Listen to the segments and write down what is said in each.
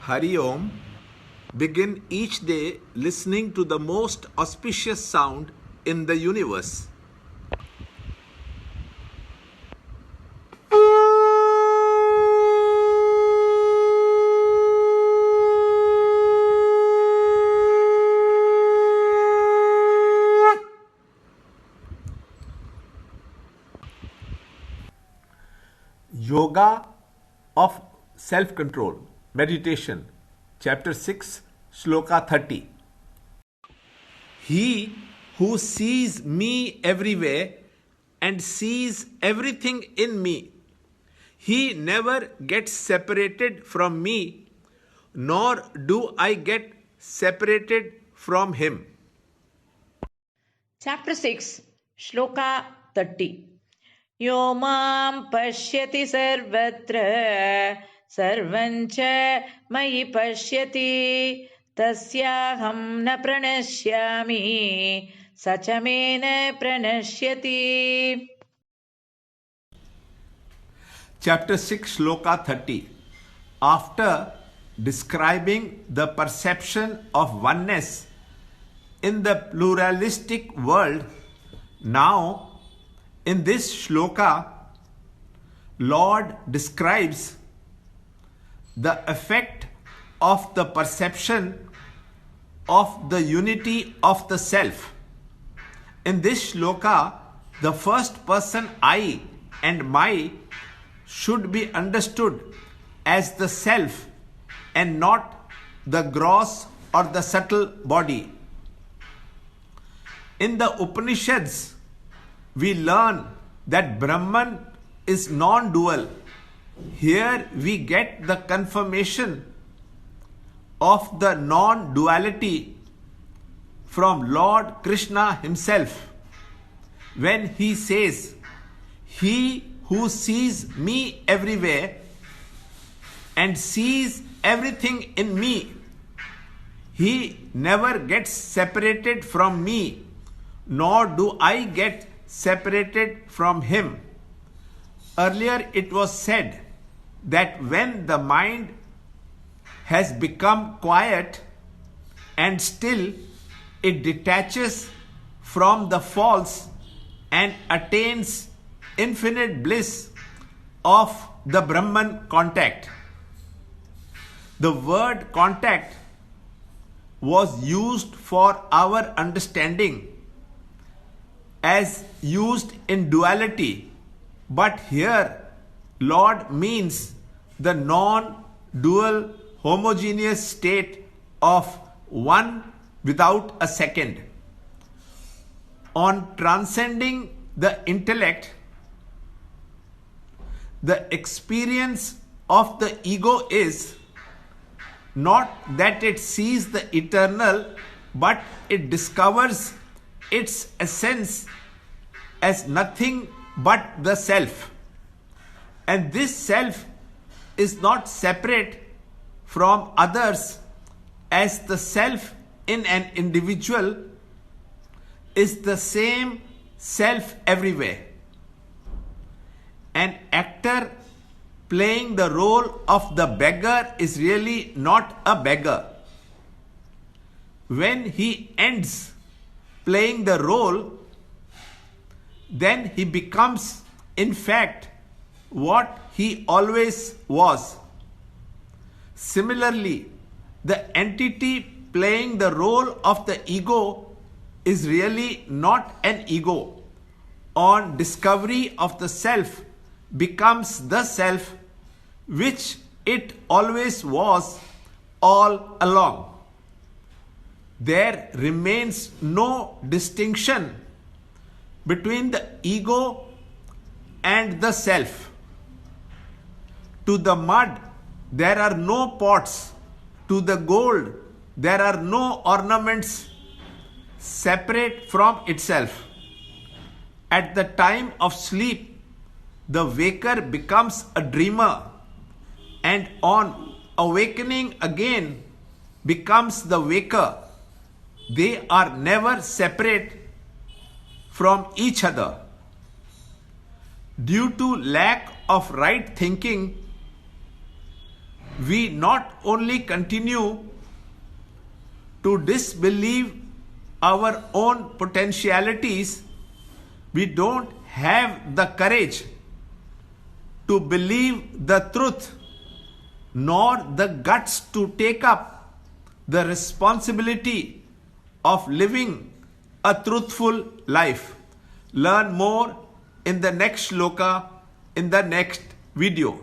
Hari Om. Begin each day listening to the most auspicious sound in the universe. Yoga of Self-Control, Meditation, Chapter 6, Shloka 30. He who sees me everywhere and sees everything in me, he never gets separated from me, nor do I get separated from him. Chapter 6, Shloka 30. यो मां पश्यति सर्वत्र सर्वञ्च मयि पश्यति तस्याहं न प्रणश्यामि स च मे न प्रणश्यति. Chapter 6, Shloka 30. After describing the perception of oneness in the pluralistic world, now in this shloka, Lord describes the effect of the perception of the unity of the self. In this shloka, the first person I and my should be understood as the self and not the gross or the subtle body. In the Upanishads, we learn that Brahman is non-dual. Here we get the confirmation of the non-duality from Lord Krishna himself when he says, "He who sees me everywhere and sees everything in me, he never gets separated from me, nor do I get separated from him." Earlier it was said that when the mind has become quiet and still, it detaches from the false and attains infinite bliss of the Brahman contact. The word contact was used for our understanding as used in duality, but here Lord means the non-dual homogeneous state of one without a second. On transcending the intellect, the experience of the ego is not that it sees the eternal, but it discovers its essence as nothing but the self. And this self is not separate from others, as the self in an individual is the same self everywhere. An actor playing the role of the beggar is really not a beggar. When he ends playing the role, then he becomes, in fact, what he always was. Similarly, the entity playing the role of the ego is really not an ego. On discovery of the self, becomes the self which it always was all along. There remains no distinction between the ego and the self. To the mud, there are no pots. To the gold, there are no ornaments separate from itself. At the time of sleep, the waker becomes a dreamer, and on awakening again becomes the waker. They are never separate from each other. Due to lack of right thinking, we not only continue to disbelieve our own potentialities, we don't have the courage to believe the truth, nor the guts to take up the responsibility of living a truthful life. Learn more in the next shloka, in the next video.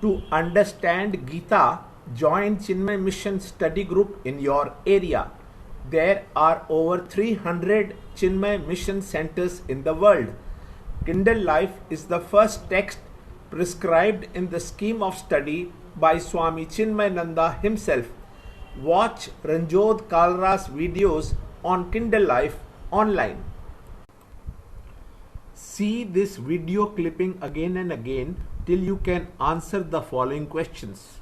To understand Gita, join Chinmaya Mission study group in your area. There are over 300 Chinmaya Mission centers in the world. Kindle Life is the first text prescribed in the scheme of study by Swami Chinmayananda himself. Watch Ranjod Kalra's videos on Kindle Life online. See this video clipping again and again till you can answer the following questions.